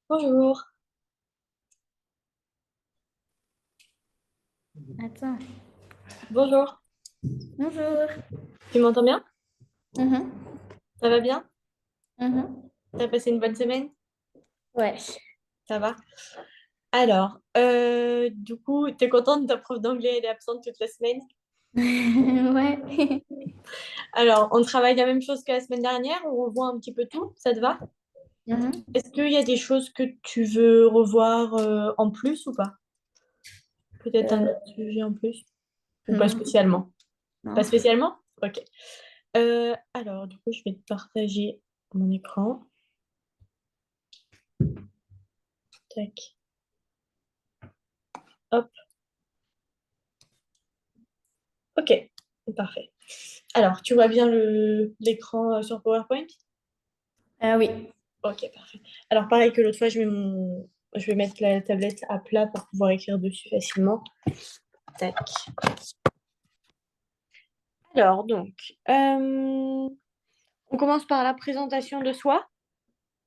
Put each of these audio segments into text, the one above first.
Bonjour. Attends. Bonjour. Bonjour. Tu m'entends bien? Mhm, Ça va bien? mhm. T'as passé une bonne semaine? Ouais. Ça va? Alors, du coup, t'es contente de ta prof d'anglais, elle est absente toute la semaine? Ouais. Alors, on travaille la même chose que la semaine dernière, on revoit un petit peu tout, ça te va? Mhm. Est-ce qu'il y a des choses que tu veux revoir en plus ou pas? Peut-être un Euh, autre sujet en plus? Ou pas non, spécialement? Pas non. spécialement? Ok. Alors, du coup, je vais te partager mon écran. Tac. Hop. Ok. Parfait. Alors, tu vois bien l'écran sur PowerPoint? Oui. Ok, parfait. Alors, pareil que l'autre fois, je vais mettre la tablette à plat pour pouvoir écrire dessus facilement. Tac. Alors, donc, on commence par la présentation de soi,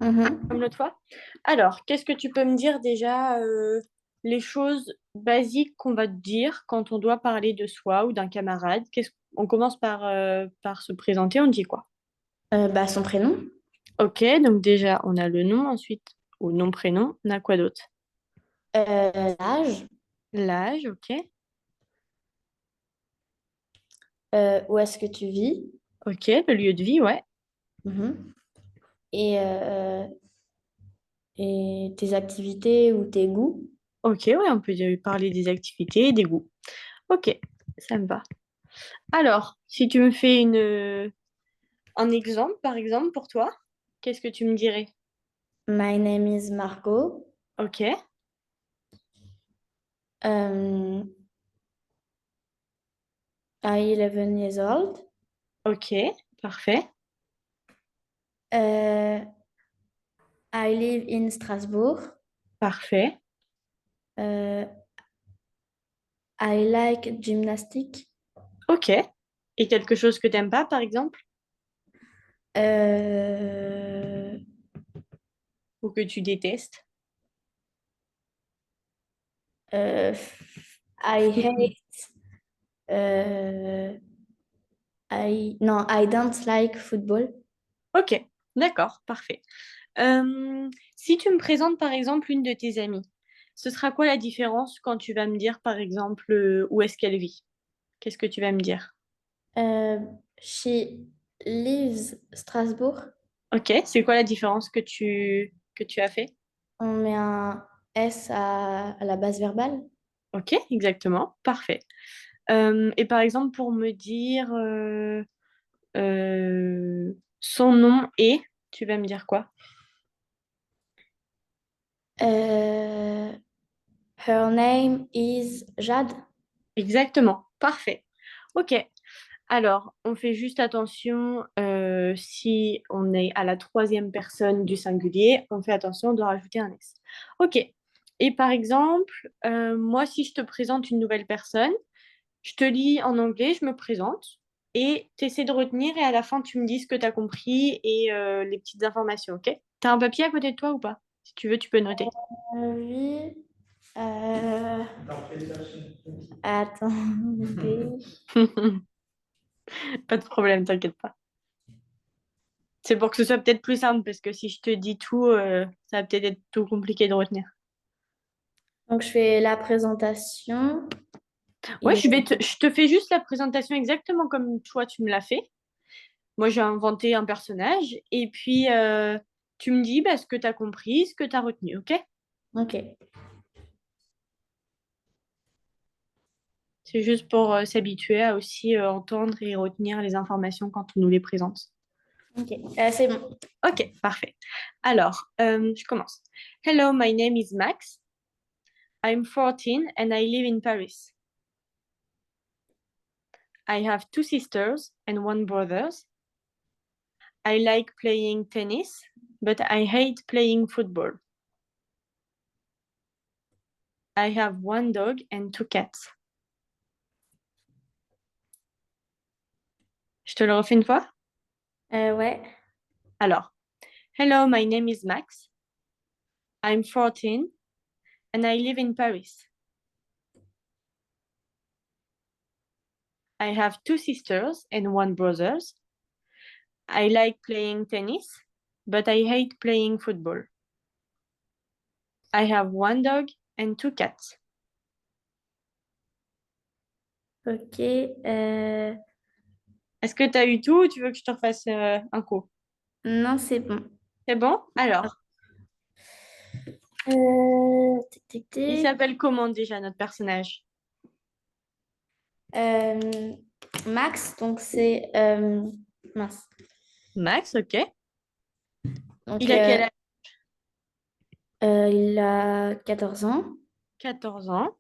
Mhm. comme l'autre fois. Alors, qu'est-ce que tu peux me dire déjà, les choses basiques qu'on va te dire quand on doit parler de soi ou d'un camarade? On commence par se présenter, on dit quoi? Son prénom. Ok, donc déjà, on a le nom, ensuite, au nom, prénom, on a quoi d'autre? L'âge. L'âge, ok. Où est-ce que tu vis? Ok, le lieu de vie, ouais. Mhm. Et tes activités ou tes goûts? Ok, ouais, on peut parler des activités et des goûts. Ok, ça me va. Alors, si tu me fais un exemple, par exemple, pour toi, qu'est-ce que tu me dirais? My name is Marco. Ok, Um, I 11 years old. ok, parfait, Uh, I live in Strasbourg. parfait. Uh, I like gymnastic. Ok. Et quelque chose que t'aimes pas, par exemple, Euh, ou que tu détestes? euh, I hate. euh, no, I don't like football. Ok, d'accord, parfait. Si tu me présentes, par exemple, une de tes amies, ce sera quoi la différence quand tu vas me dire, par exemple, où est-ce qu'elle vit? Qu'est-ce que tu vas me dire? Euh, she lives Strasbourg. Ok, c'est quoi la différence que tu as fait? On met un S à la base verbale. Ok, exactement, parfait. Et par exemple, pour me dire son nom est, tu vas me dire quoi? Euh, her name is Jade. Exactement, parfait. Ok, alors on fait juste attention si on est à la troisième personne du singulier, on fait attention, on doit rajouter un S. Ok, et par exemple, moi si je te présente une nouvelle personne, je te lis en anglais, je me présente et tu essaies de retenir et à la fin tu me dis ce que tu as compris et les petites informations, ok? T'as un papier à côté de toi ou pas? Si tu veux, tu peux noter. Oui. Euh, attendez. Pas de problème, t'inquiète pas. C'est pour que ce soit peut-être plus simple parce que si je te dis tout, ça va peut-être être tout compliqué de retenir. Donc, je fais la présentation Ouais, et je te fais juste la présentation exactement comme toi tu me l'as fait. Moi, j'ai inventé un personnage et puis tu me dis bah, ce que tu as compris, ce que tu as retenu, ok? ok. C'est juste pour s'habituer à aussi entendre et retenir les informations quand on nous les présente. Ok. C'est bon. Ok, parfait. Alors, je commence. Hello, my name is Max. I'm 14 and I live in Paris. I have two sisters and one brother. I like playing tennis, but I hate playing football. I have one dog and two cats. Je te le refais une fois? Ouais. Alors, hello, my name is Max. I'm 14 and I live in Paris. I have 2 sisters and 1 brother. I like playing tennis, but I hate playing football. I have 1 dog and 2 cats. Ok. Est-ce que tu as eu tout ou tu veux que je te refasse un coup? Non, c'est bon. C'est bon? Alors, Tic, tic, il tic. s'appelle comment déjà notre personnage? Euh, Max, donc c'est mince. Max, ok. Donc, Il a quel âge? il a 14 ans. 14 ans.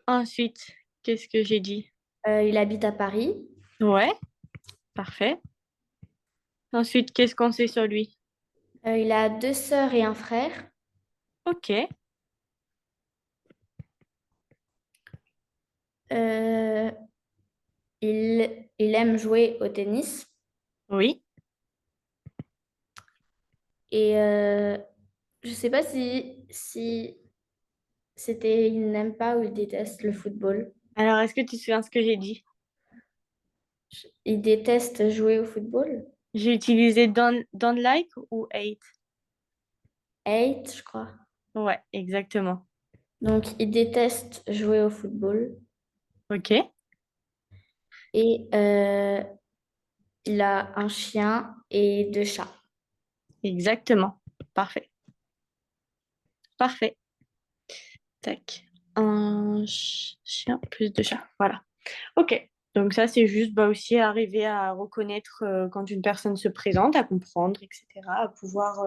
Ensuite, qu'est-ce que j'ai dit? Il habite à Paris. Ouais, parfait. Ensuite, qu'est-ce qu'on sait sur lui? Il a 2 sœurs et un frère. Ok, Euh, il aime jouer au tennis. oui. Et je sais pas si c'était il n'aime pas ou il déteste le football. Alors, est-ce que tu te souviens ce que j'ai dit? Il déteste jouer au football. J'ai utilisé don't like ou hate? Hate, je crois. Ouais, exactement. Donc, il déteste jouer au football. Ok, Et il a un chien et 2 chats. exactement. Parfait. Parfait. Tac. Un chien plus 2 chats. Voilà. Ok. Donc ça, c'est juste bah, aussi arriver à reconnaître quand une personne se présente, à comprendre, etc., à pouvoir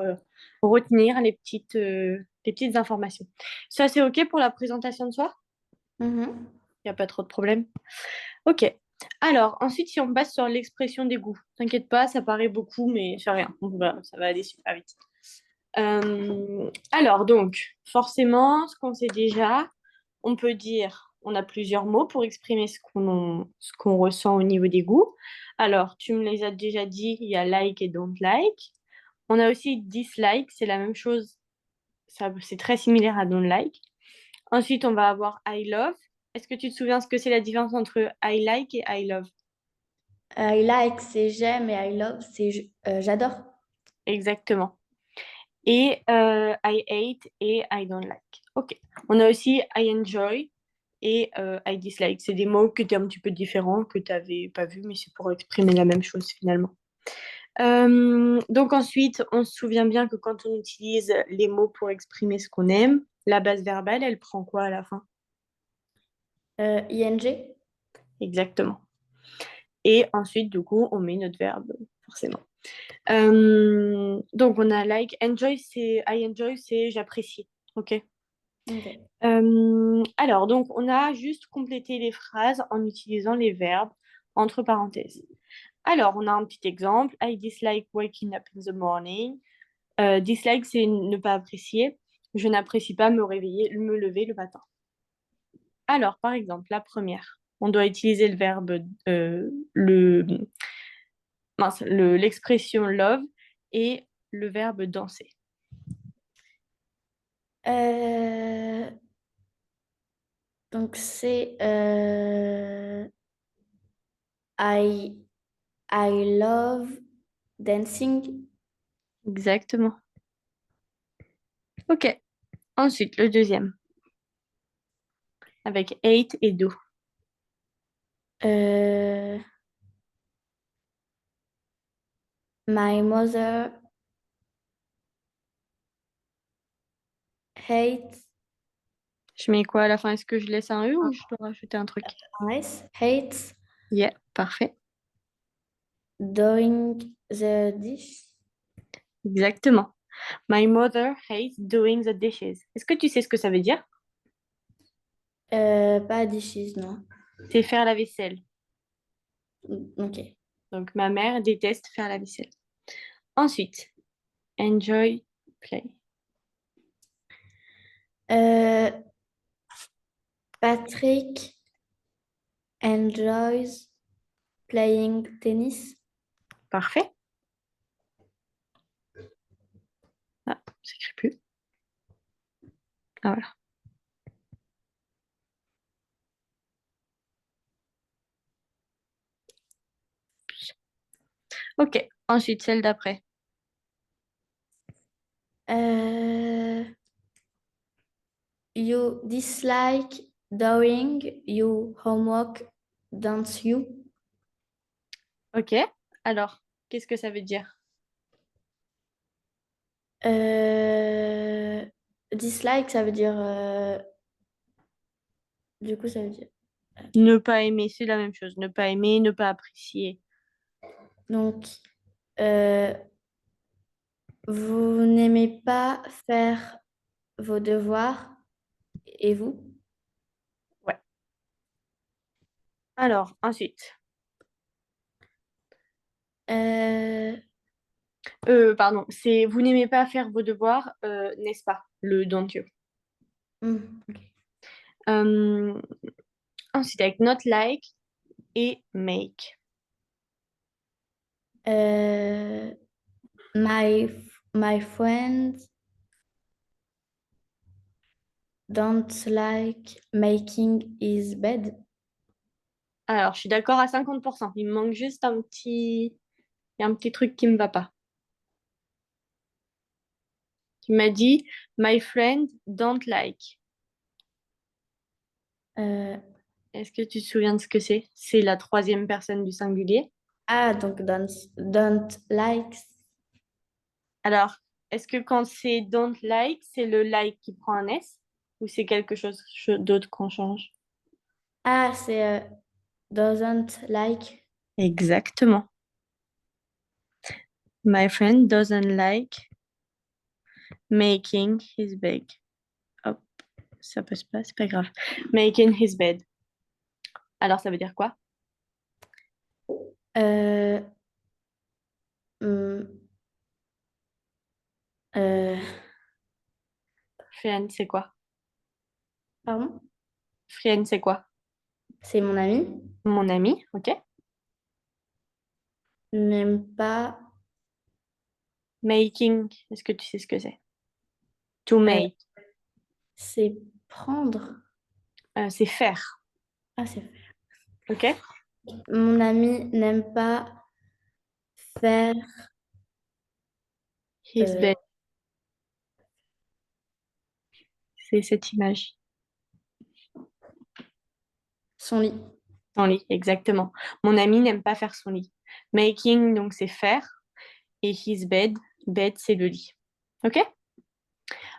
retenir les petites informations. Ça, c'est ok pour la présentation de soi? Mhm. Il n'y a pas trop de problème. Ok. Alors, ensuite, si on passe sur l'expression des goûts, t'inquiète pas, ça paraît beaucoup, mais c'est rien. Ça va aller super vite. Alors, donc, forcément, ce qu'on sait déjà, on peut dire, on a plusieurs mots pour exprimer ce qu'on ressent au niveau des goûts. Alors, tu me les as déjà dit, il y a like et don't like. On a aussi dislike, c'est la même chose, c'est très similaire à don't like. Ensuite, on va avoir I love. Est-ce que tu te souviens ce que c'est la différence entre I like et I love? I like, c'est j'aime et I love, c'est j'adore. Exactement. Et I hate et I don't like. Ok. On a aussi I enjoy et I dislike. C'est des mots qui étaient un petit peu différents, que tu n'avais pas vu, mais c'est pour exprimer la même chose finalement. Donc ensuite, on se souvient bien que quand on utilise les mots pour exprimer ce qu'on aime, la base verbale, elle prend quoi à la fin? ing. Exactement. Et ensuite, du coup, on met notre verbe, forcément. Donc, on a like, enjoy, c'est I enjoy, c'est j'apprécie. Ok. Ok. Alors, donc, on a juste complété les phrases en utilisant les verbes entre parenthèses. Alors, on a un petit exemple. I dislike waking up in the morning. Dislike, c'est ne pas apprécier. Je n'apprécie pas me lever le matin. Alors, par exemple, la première, on doit utiliser le verbe, l'expression love et le verbe danser. Euh, donc c'est I, I love dancing. Exactement. Ok. Ensuite, le deuxième, avec hate et do. Euh, My mother hates Je mets quoi à la fin? Est-ce que je laisse un E ou je dois rajouter un truc? hates Yeah, parfait. doing the dish. Exactement. My mother hates doing the dishes. Est-ce que tu sais ce que ça veut dire? Pas dishes, non. C'est faire la vaisselle. Ok. Donc, ma mère déteste faire la vaisselle. Ensuite, enjoy play. Euh, Patrick enjoys playing tennis. Parfait. Ah, ça s'écrit plus. Ah, voilà. Ok, ensuite celle d'après. Euh, you dislike doing your homework, don't you? Ok, alors, qu'est-ce que ça veut dire? Euh, dislike, ça veut dire... du coup, ça veut dire... Ne pas aimer, c'est la même chose. Ne pas aimer, ne pas apprécier. Donc, euh, vous n'aimez pas faire vos devoirs et vous? Ouais. Alors, ensuite. Euh, Pardon, c'est vous n'aimez pas faire vos devoirs, n'est-ce pas? Le don't you. ok. Euh, ensuite, avec not like et make. Euh, my friends don't like making his bed. Alors, je suis d'accord à 50%. Il me manque juste il y a un petit truc qui me va pas. Il m'a dit, my friend don't like. Euh, Est-ce que tu te souviens de ce que c'est? C'est la troisième personne du singulier. donc don't like. Alors, est-ce que quand c'est don't like, c'est le like qui prend un S ou c'est quelque chose d'autre qu'on change? C'est doesn't like. Exactement. My friend doesn't like making his bed. Hop, ça passe pas, c'est pas grave. Making his bed. Alors, ça veut dire quoi? Euh, hum, euh, Friend, c'est quoi? pardon? Friend, c'est quoi? C'est mon ami. Mon ami, ok? N'aime pas. Making, est-ce que tu sais ce que c'est? To euh, make, c'est prendre. c'est faire, C'est ok? mon ami n'aime pas faire His euh, bed, c'est cette image. son lit. Son lit, exactement. Mon ami n'aime pas faire son lit. Making, donc c'est faire. Et his bed, bed, c'est le lit. Ok?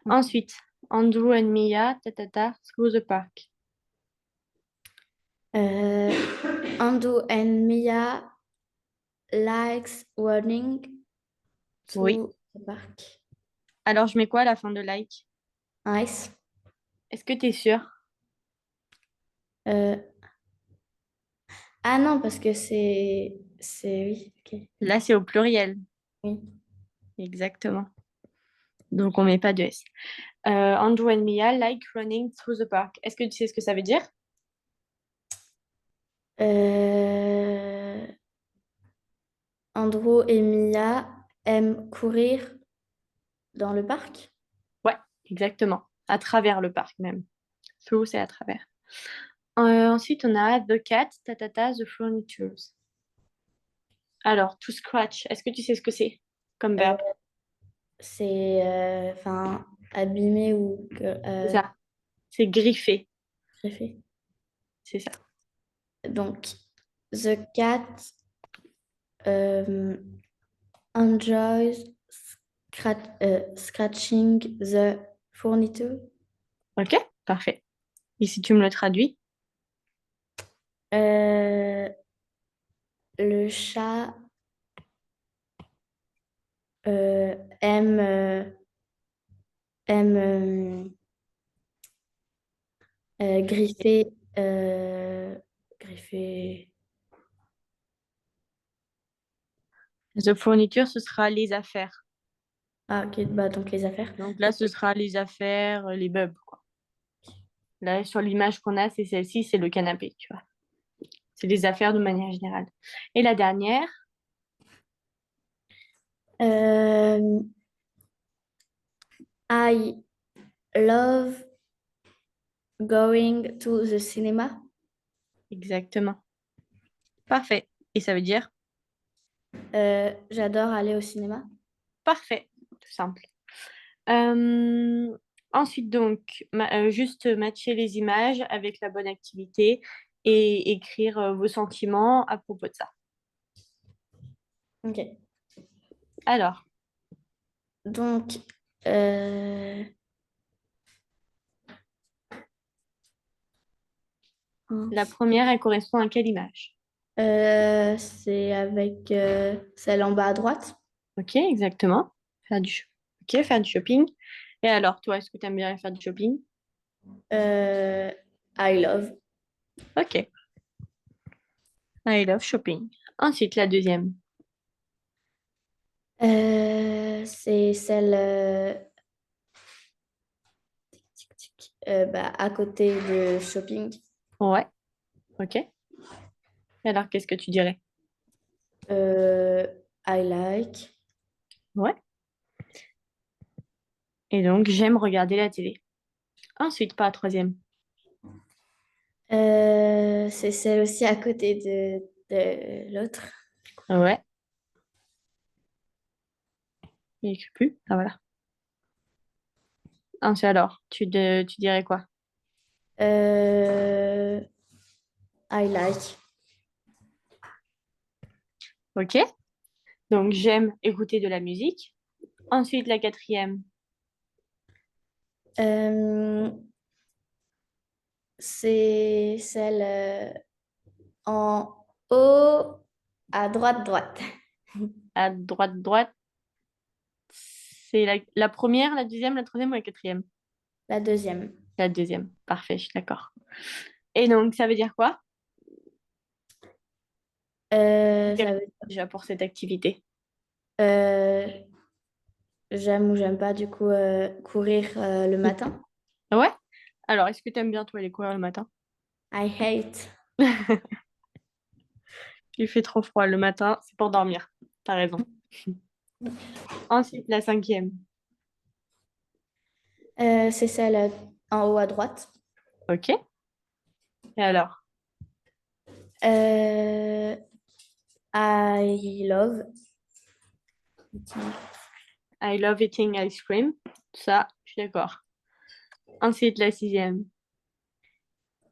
Ensuite, Andrew and Mia, through the park. Euh, Ando and Mia likes running Oui. to the park. Alors, je mets quoi à la fin de like? Nice. Est-ce que tu es sûr? Euh, ah non, parce que oui, ok. Là, c'est au pluriel. Oui. Exactement. Donc, on met pas de S. Andrew and Mia like running through the park. Est-ce que tu sais ce que ça veut dire? Euh, Andrew et Mia aiment courir dans le parc. Ouais, exactement. À travers le parc même. Through, c'est à travers. Ensuite, on a the cat, the furnitures. Alors, to scratch, est-ce que tu sais ce que c'est comme Euh, verbe? c'est enfin abîmé ou C'est ça. C'est griffer. greffé. C'est ça. Donc, the cat euh, enjoys scratching the furniture. Ok, parfait. Et si tu me le traduis? Euh, le chat aime, aime griffer, griffer. The furniture, ce sera les affaires. Ah, ok, bah, donc les affaires. Donc là, ce sera les affaires, les meubles, quoi. Là, sur l'image qu'on a, c'est celle-ci, c'est le canapé, tu vois. C'est les affaires de manière générale. Et la dernière, Euh, I love going to the cinema. Exactement. Parfait. Et ça veut dire J'adore aller au cinéma. parfait. Tout simple. Euh, Ensuite, donc, juste matcher les images avec la bonne activité et écrire vos sentiments à propos de ça. Ok. Alors, Donc, euh, la première, elle correspond à quelle image? c'est avec celle en bas à droite. Ok, exactement. Ok, faire du shopping. Et alors, toi, est-ce que tu aimes bien faire du shopping? Euh, I love. Ok, I love shopping. Ensuite, la deuxième. C'est celle bah, à côté de shopping. Ouais, ok. Et alors, qu'est-ce que tu dirais? Euh, I like. Ouais. Et donc, j'aime regarder la télé. Ensuite, pas la troisième. C'est celle aussi à côté de l'autre. Ouais, il n'écrit plus. Ah, voilà. Ensuite, alors, tu dirais quoi? Euh, I like. Ok. Donc, j'aime écouter de la musique. Ensuite, la quatrième. Euh, c'est celle en haut à droite, droite. À droite, droite. C'est la première, la deuxième, la troisième ou la quatrième? La deuxième. La deuxième. Parfait, je suis d'accord. Et donc, ça veut dire quoi? Ça veut Déjà pour cette activité. euh, j'aime ou j'aime pas du coup courir le matin. Ouais? Alors, est-ce que tu aimes bien, toi, aller courir le matin? I hate. Il fait trop froid le matin, c'est pour dormir. T'as raison. Ensuite, la cinquième. C'est celle en haut à droite. Ok. Et alors? Euh, I love. I love eating ice cream. Ça, je suis d'accord. Ensuite, la sixième.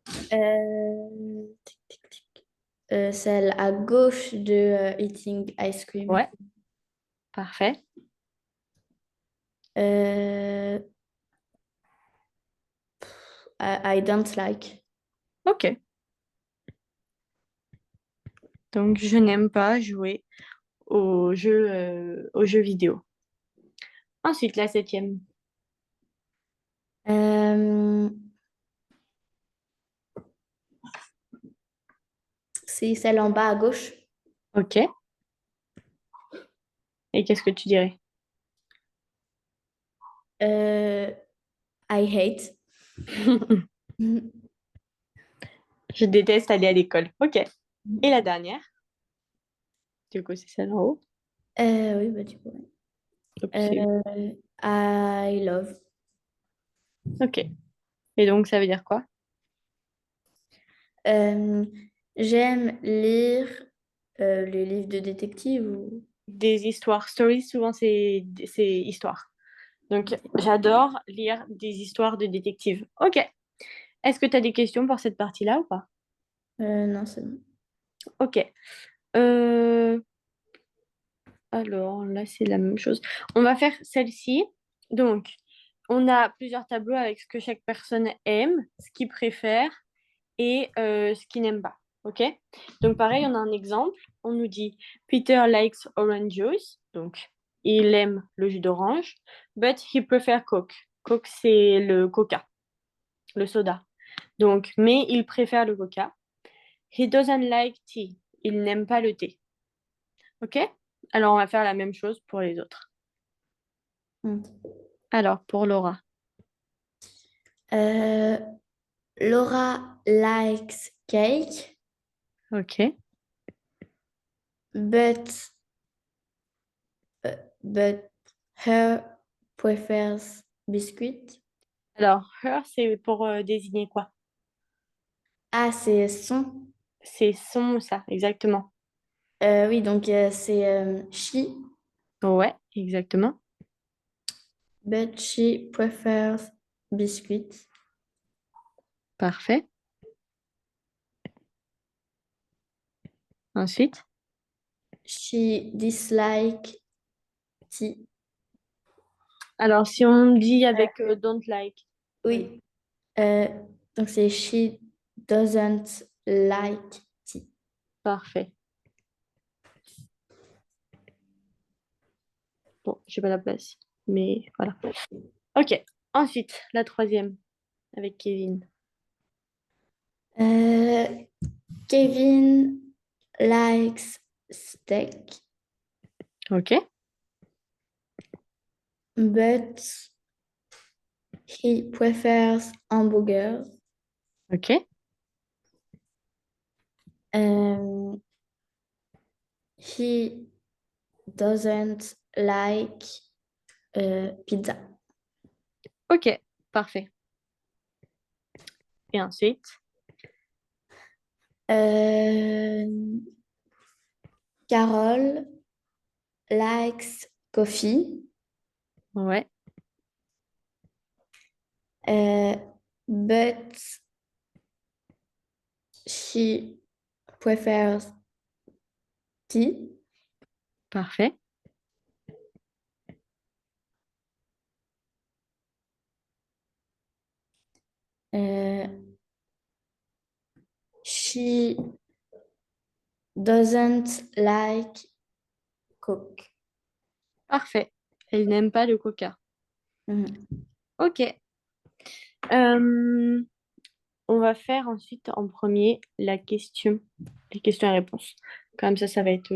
Tic, tic, tic. Celle à gauche de eating ice cream. Ouais, parfait. Euh, I don't like. Ok. Donc, je n'aime pas jouer aux jeux vidéo. Ensuite, la septième. Euh, c'est celle en bas à gauche. Ok. Et qu'est-ce que tu dirais? Euh, I hate. Je déteste aller à l'école. Ok. Et la dernière? Du coup, c'est celle en haut. Oui, bah, du coup, ouais. Donc, I love. ok. Et donc, ça veut dire quoi? Euh, j'aime lire les livres de détective ou... Des histoires. Stories, souvent, c'est histoire. Donc, j'adore lire des histoires de détectives. Ok. Est-ce que tu as des questions pour cette partie-là ou pas? Non, c'est bon. Ok. Euh, alors, là, c'est la même chose. On va faire celle-ci. Donc, on a plusieurs tableaux avec ce que chaque personne aime, ce qu'il préfère et ce qu'il n'aime pas. Ok? Donc, pareil, on a un exemple. On nous dit Peter likes orange juice. Donc, il aime le jus d'orange. But he prefers Coke. Coke, c'est le coca, le soda. Donc, mais il préfère le coca. He doesn't like tea. Il n'aime pas le thé. Ok? Alors, on va faire la même chose pour les autres. Ok. Alors, pour Laura. Euh, Laura likes cake, Ok. but but her prefers biscuit. Alors, her, c'est pour désigner quoi? Ah, c'est son. C'est son, ça, exactement. Oui, donc c'est she, Ouais, exactement. but she prefers biscuits. Parfait. Ensuite. She dislike tea. Alors, si on dit avec don't like. Oui. Oui, euh, donc c'est she doesn't like tea. Parfait. Bon, j'ai pas la place, mais voilà. Ok. Ensuite, la troisième avec Kevin. Euh, Kevin likes steak, Ok. but he prefers hamburgers. Ok. Um, he doesn't like pizza. Ok. Parfait. Et ensuite. Euh, Carol likes coffee, Ouais. but she prefers tea. Parfait. Euh, she doesn't like Coke. Parfait. Elle n'aime pas le coca. Mhm. Ok. Euh, on va faire ensuite en premier la question, les questions et réponses. Comme ça va être.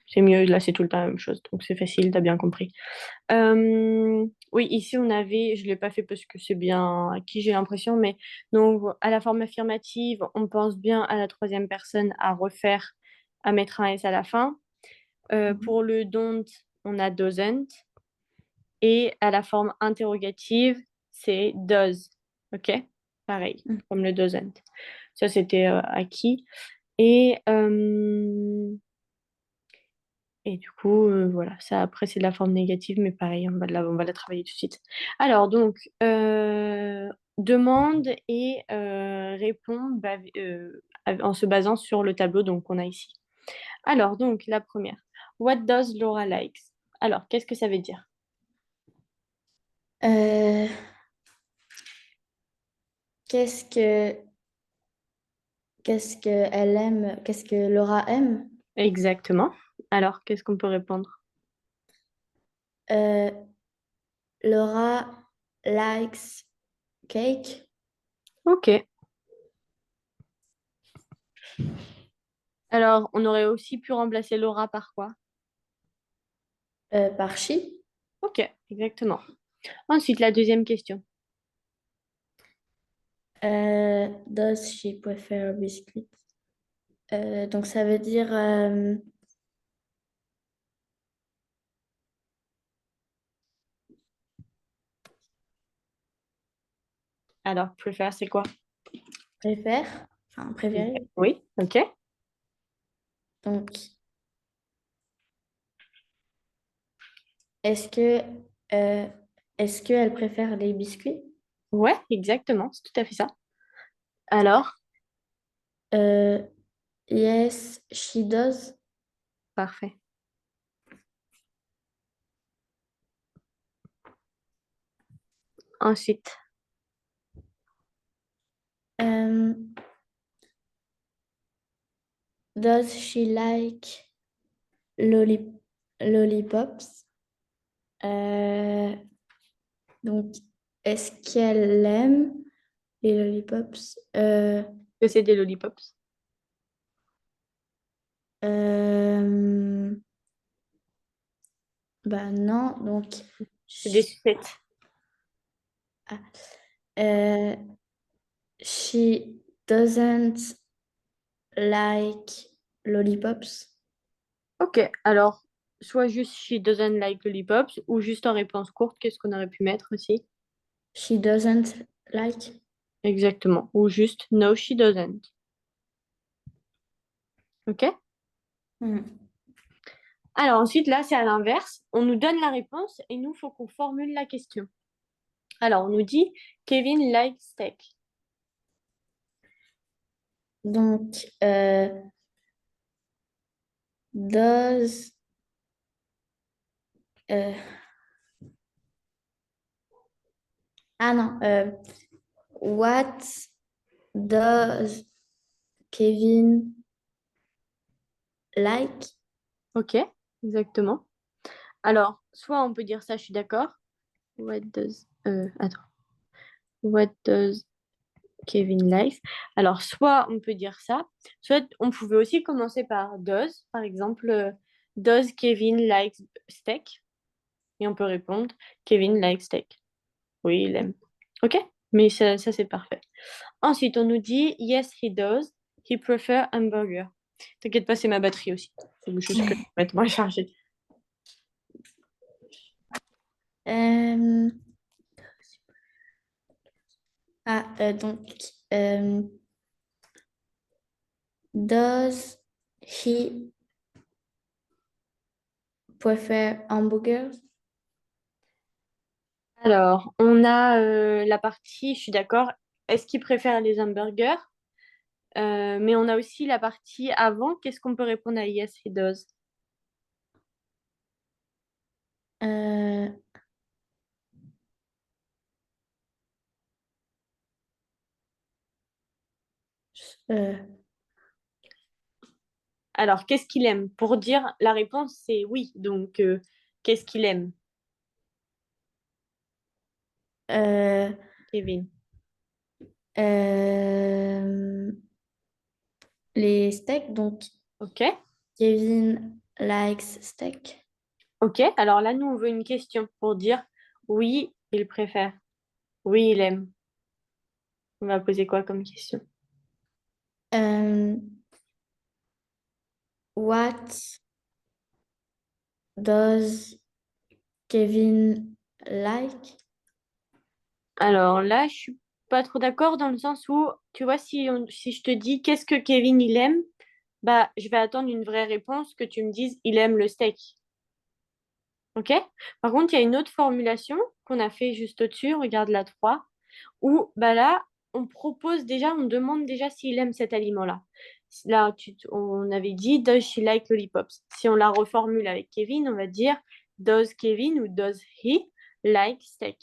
C'est mieux, là c'est tout le temps la même chose, donc c'est facile, t'as bien compris. Oui, ici on avait, je ne l'ai pas fait parce que c'est bien acquis, j'ai l'impression, mais donc à la forme affirmative, on pense bien à la troisième personne à refaire, à mettre un S à la fin. Mhm. Pour le don't, on a doesn't. Et à la forme interrogative, c'est does. OK? Pareil, Mhm. comme le doesn't. Ça, c'était acquis. Et, euh, et du coup, voilà, ça après, c'est de la forme négative, mais pareil, on va la travailler tout de suite. Alors, donc, demande et répond en se basant sur le tableau donc, qu'on a ici. Alors, donc, la première. What does Laura likes? Alors, qu'est-ce que ça veut dire? Euh, qu'est-ce que qu'est-ce que elle aime? Qu'est-ce que Laura aime? Exactement. Alors, qu'est-ce qu'on peut répondre? Euh, Laura likes cake Ok. Alors, on aurait aussi pu remplacer Laura par quoi? par she. Ok, exactement. Ensuite, la deuxième question. Does she prefer biscuits? Donc ça veut dire Alors, prefer, c'est quoi? préfère, enfin préférer. Oui, ok. Donc est-ce que euh, est-ce qu'elle préfère les biscuits? Ouais, exactement, c'est tout à fait ça. Alors, Euh, yes, she does. parfait. Ensuite, Euh, does she like lolli- lollipops? Euh, donc, est-ce qu'elle aime les lollipops? que c'est des lollipops? Euh, bah non, donc C'est des sh- sucettes. ah, euh, she doesn't like lollipops. Ok, alors, soit juste she doesn't like lollipops, ou juste en réponse courte, qu'est-ce qu'on aurait pu mettre aussi? She doesn't like. Exactement. Ou juste no, she doesn't. OK? Mhm. Alors ensuite, là, c'est à l'inverse. On nous donne la réponse et nous, il faut qu'on formule la question. Alors, on nous dit Kevin likes steak. Donc, does. euh, ah non. What does Kevin like? OK, exactement. Alors, soit on peut dire ça, je suis d'accord. Attends. What does Kevin likes? Alors, soit on peut dire ça, soit on pouvait aussi commencer par does. Par exemple, does Kevin likes steak? Et on peut répondre Kevin likes steak. Oui, il aime. OK? Mais ça c'est parfait. Ensuite, on nous dit yes, he does. He prefer hamburger. T'inquiète pas, c'est ma batterie aussi. C'est juste que je vais mettre moins chargée. Euh, donc, does he prefer hamburgers? Alors, on a la partie, je suis d'accord, est-ce qu'il préfère les hamburgers? Mais on a aussi la partie avant. Qu'est-ce qu'on peut répondre à yes, he does? Euh, euh, Alors, qu'est-ce qu'il aime? Pour dire la réponse, c'est oui. Donc, qu'est-ce qu'il aime, euh, Kevin? euh, les steaks, donc Ok. Kevin likes steak. Ok. Alors là, nous, on veut une question pour dire oui, il préfère. Oui, il aime. On va poser quoi comme question? Euh, what does Kevin like? Alors là, je suis pas trop d'accord dans le sens où, tu vois, si je te dis qu'est-ce que Kevin il aime, bah, je vais attendre une vraie réponse que tu me dises il aime le steak. Ok? Par contre, il y a une autre formulation qu'on a fait juste au-dessus, regarde la 3, où bah là, on propose déjà, on demande déjà s'il aime cet aliment-là. Là, on avait dit does she like lollipops? Si on la reformule avec Kevin, on va dire does Kevin ou does he like steak?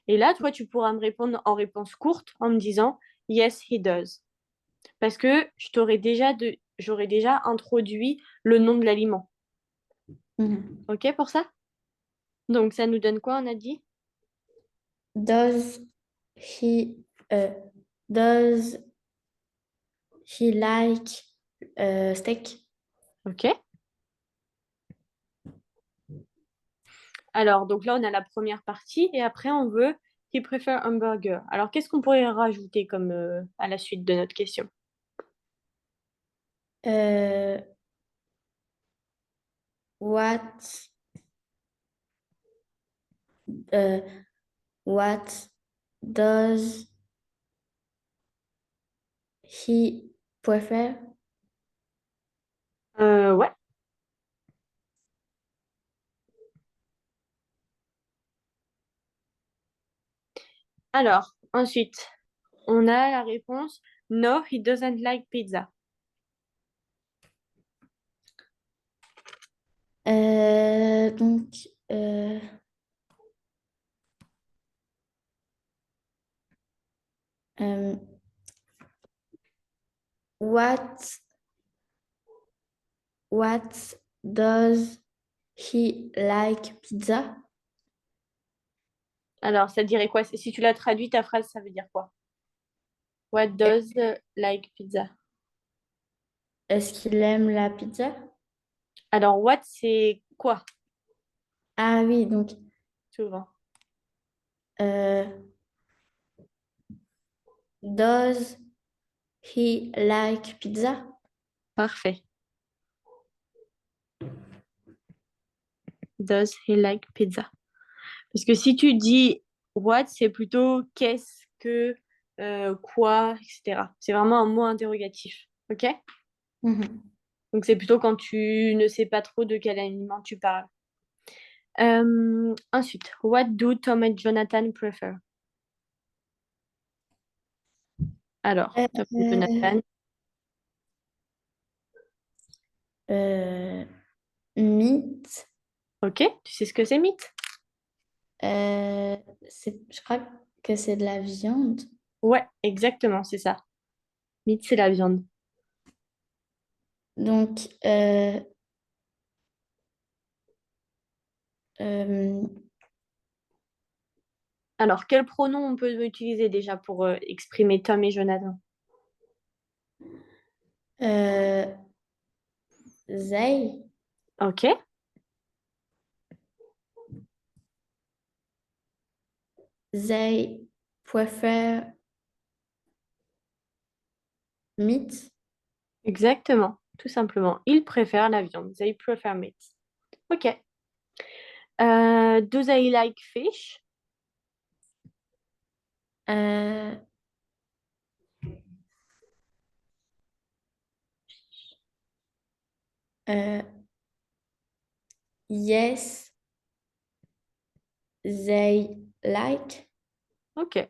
Et là, toi, tu pourras me répondre en réponse courte en me disant yes, he does. Parce que j'aurais déjà introduit le nom de l'aliment. Mhm. OK pour ça? Donc, ça nous donne quoi, on a dit? Does he euh, does he like steak? OK. Alors, donc là, on a la première partie et après, on veut he prefer hamburger. Alors, qu'est-ce qu'on pourrait rajouter comme à la suite de notre question? Euh, what euh, what does he prefer? Ouais. Alors, ensuite, on a la réponse no, he doesn't like pizza. Donc, euh, what what does he like pizza? Alors, ça dirait quoi? Si tu l'as traduit, ta phrase, ça veut dire quoi? What does like pizza? Est-ce qu'il aime la pizza? Alors, what, c'est quoi, Ah oui, donc souvent? euh, does he like pizza? Parfait. Does he like pizza? Parce que si tu dis what, c'est plutôt qu'est-ce que, quoi, etc. C'est vraiment un mot interrogatif. OK? Mhm. Donc, c'est plutôt quand tu ne sais pas trop de quel aliment tu parles. Ensuite, what do Tom et Jonathan prefer? Alors, Tom et Euh, Jonathan. euh, Meat. OK, tu sais ce que c'est, meat? Euh, je crois que c'est de la viande. Ouais, exactement, c'est ça. Meat, c'est la viande. Donc, euh, Alors, quel pronom on peut utiliser déjà pour exprimer Tom et Jonathan? euh, they, OK, they prefer meat. exactement, tout simplement. Ils préfèrent la viande. They prefer meat. OK. Do they like fish? Euh, euh, yes, they like. OK.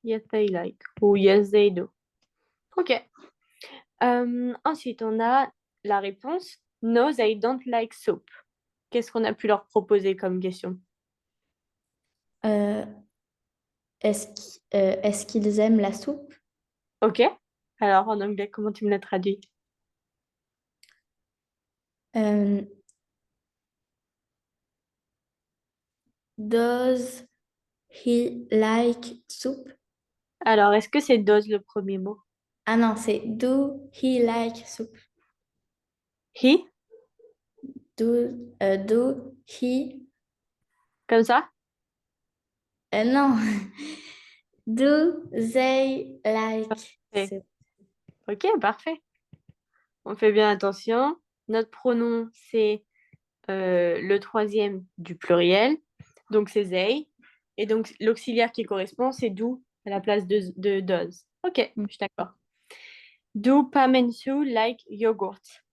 Yes, they like. Ou yes, they do. OK. Ensuite, on a la réponse. No, they don't like soup. Qu'est-ce qu'on a pu leur proposer comme question? Euh, est-ce qu'ils aiment la soupe? OK. Alors, en anglais, comment tu me l'as traduit? Euh, does he like soup? Alors, est-ce que c'est dose le premier mot? Ah non, c'est do he like soup? He? Do he... Comme ça? non. Do they like Ok, soup? ok, parfait. On fait bien attention. Notre pronom, c'est le troisième du pluriel. Donc, c'est they. Et donc, l'auxiliaire qui correspond, c'est do à la place de does. Ok, je suis d'accord. Do Pam and Sue like yogurt?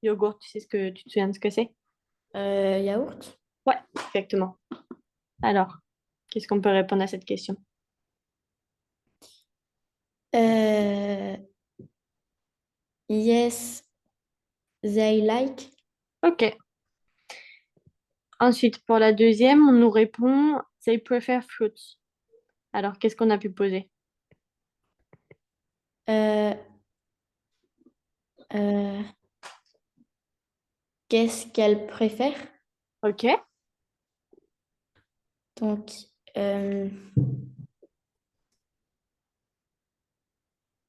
Yogurt, tu te souviens de ce que c'est? Yaourt? Ouais, exactement. Alors, qu'est-ce qu'on peut répondre à cette question? Euh, yes, they like. Ok. Ensuite, pour la deuxième, on nous répond they prefer fruits. Alors, qu'est-ce qu'on a pu poser? Euh, euh, qu'est-ce qu'elle préfère? Ok, Donc, euh,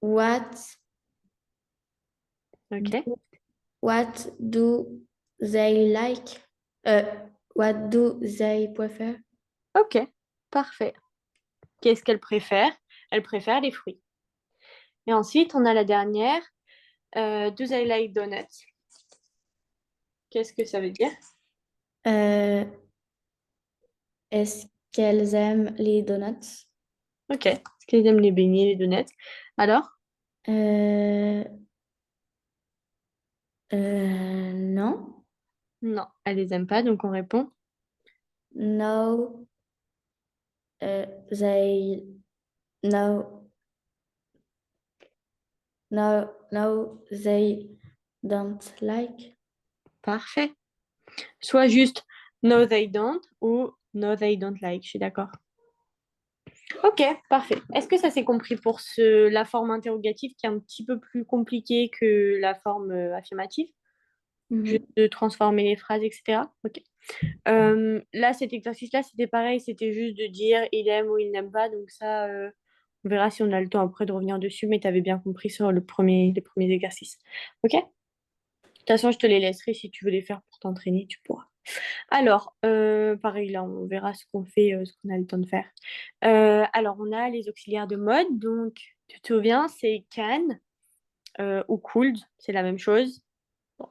what ok, what do they like? Euh, what do they prefer? ok, parfait. Qu'est-ce qu'elle préfère? Elle préfère les fruits. Et ensuite, on a la dernière. Do they like donuts? Qu'est-ce que ça veut dire? Euh, est-ce qu'elles aiment les donuts? Ok. Est-ce qu'ils aiment les beignets, les donuts? Alors? Euh, non. Non, elle les aime pas, donc on répond. No, they no no they don't like. Parfait. Soit juste no, they don't ou no, they don't like. Je suis d'accord. Ok, parfait. Est-ce que ça s'est compris pour la forme interrogative qui est un petit peu plus compliquée que la forme affirmative? Juste Mhm. de transformer les phrases, etc. Ok. Là, cet exercice-là, c'était pareil, c'était juste de dire il aime ou il n'aime pas. Donc ça, on verra si on a le temps après de revenir dessus, mais tu avais bien compris sur les premiers exercices. Ok? De toute façon, je te les laisserai si tu veux les faire pour t'entraîner, tu pourras. Alors, pareil, là, on verra ce qu'on fait, ce qu'on a le temps de faire. Alors, on a les auxiliaires de mode. Donc, tu te souviens, c'est can ou cooled, c'est la même chose. Bon.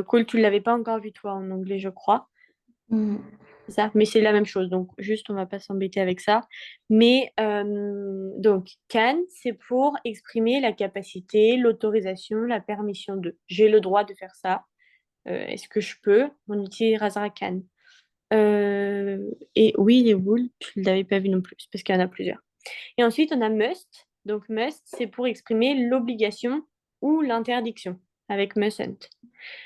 Cool, tu ne l'avais pas encore vu, toi, en anglais, je crois. Mhm. C'est ça, mais c'est la même chose, donc juste on va pas s'embêter avec ça. Mais donc can, c'est pour exprimer la capacité, l'autorisation, la permission de. J'ai le droit de faire ça. Est-ce que je peux? On utilisera can. Et oui, les would, je ne l'avais pas vu non plus, parce qu'il y en a plusieurs. Et ensuite, on a must. Donc must, c'est pour exprimer l'obligation ou l'interdiction avec mustn't.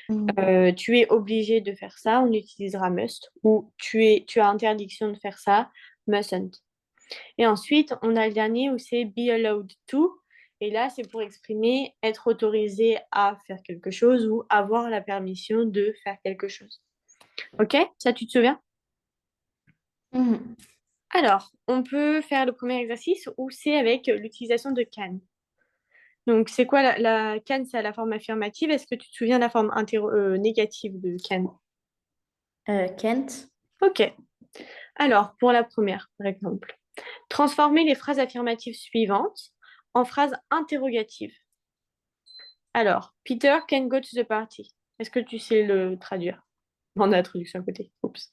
Mhm. Tu es obligé de faire ça, on utilisera must. Ou tu as interdiction de faire ça, mustn't. Et ensuite, on a le dernier où c'est be allowed to. Et là, c'est pour exprimer être autorisé à faire quelque chose ou avoir la permission de faire quelque chose. Ok? Ça, tu te souviens? Mhm. Alors, on peut faire le premier exercice où c'est avec l'utilisation de can. Donc, c'est quoi la can, c'est à la forme affirmative. Est-ce que tu te souviens de la forme négative de can? Kent. Ok. Alors, pour la première, par exemple, transformer les phrases affirmatives suivantes en phrases interrogatives. Alors, Peter can go to the party. Est-ce que tu sais le traduire? On a la traduction à côté. Oups.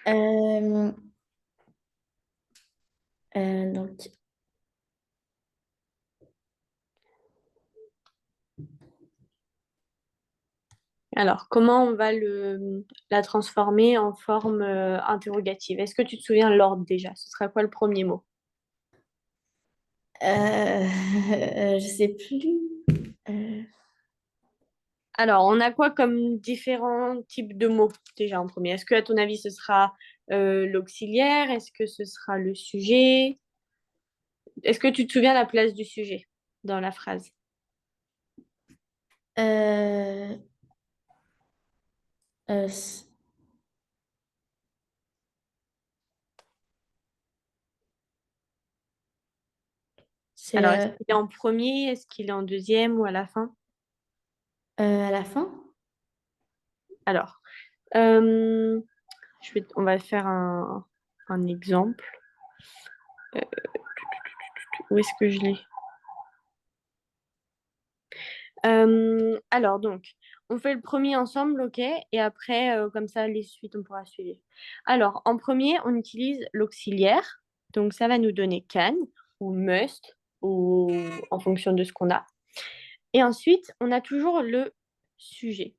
Euh, donc, Alors, comment on va la transformer en forme interrogative? Est-ce que tu te souviens l'ordre déjà? Ce sera quoi le premier mot? je sais plus. Euh, Alors, on a quoi comme différents types de mots déjà en premier? Est-ce que, à ton avis, ce sera l'auxiliaire? Est-ce que ce sera le sujet? Est-ce que tu te souviens la place du sujet dans la phrase? euh, euh, s- Alors, c'est est-ce qu'il est en premier? Est-ce qu'il est en deuxième ou à la fin? à la fin. Alors, on va faire un exemple. Euh, Où est-ce que je l'ai? Alors, donc, on fait le premier ensemble, ok, et après, comme ça, les suites, on pourra suivre. Alors, en premier, on utilise l'auxiliaire. Donc, ça va nous donner can ou must, ou en fonction de ce qu'on a. Et ensuite, on a toujours le sujet.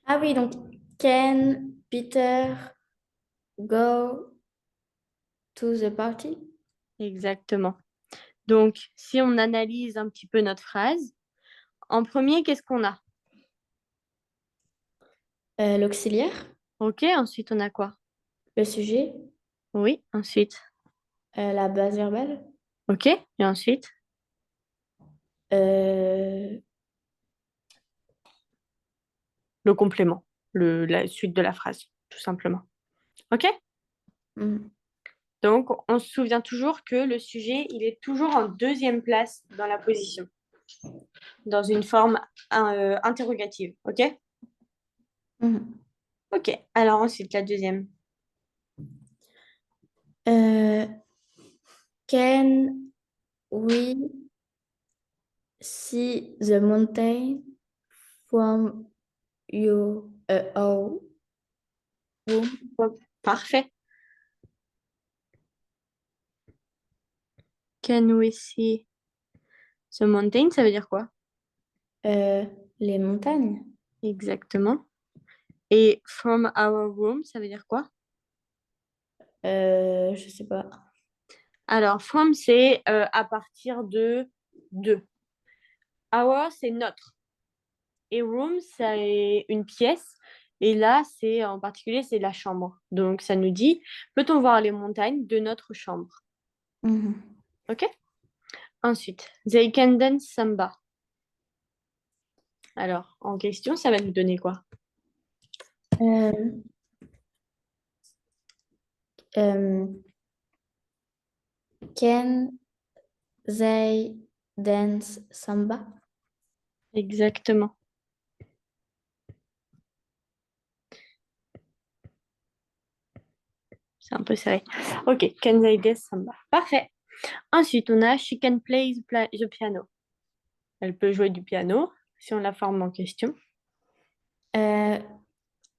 Ah oui, donc Can Peter go to the party? Exactement. Donc, si on analyse un petit peu notre phrase, en premier, qu'est-ce qu'on a? L'auxiliaire, Ok, ensuite, on a quoi? le sujet, Oui, ensuite. la base verbale, Ok, et ensuite, euh, le complément, la suite de la phrase, tout simplement. Ok? hmm, Donc, on se souvient toujours que le sujet, il est toujours en deuxième place dans la position, dans une forme interrogative. Ok? hmm. Ok. Alors ensuite, la deuxième. Euh, Can we see the mountain from our room? Hop, parfait. Can we see the mountain? Ça veut dire quoi? Euh, les montagnes? Exactement. Et from our room, ça veut dire quoi? Je sais pas. Alors, from, c'est à partir de deux. Our, c'est notre. Et room, c'est une pièce. Et là, c'est en particulier, c'est la chambre. Donc, ça nous dit, peut-on voir les montagnes de notre chambre? Mhm. OK? Ensuite, they can dance samba. Alors, en question, ça va nous donner quoi? Euh, euh, can they dance samba? Exactement. C'est un peu serré. OK, can they dance samba? Parfait. Ensuite, on a she can play the piano. Elle peut jouer du piano, si on la forme en question. Euh,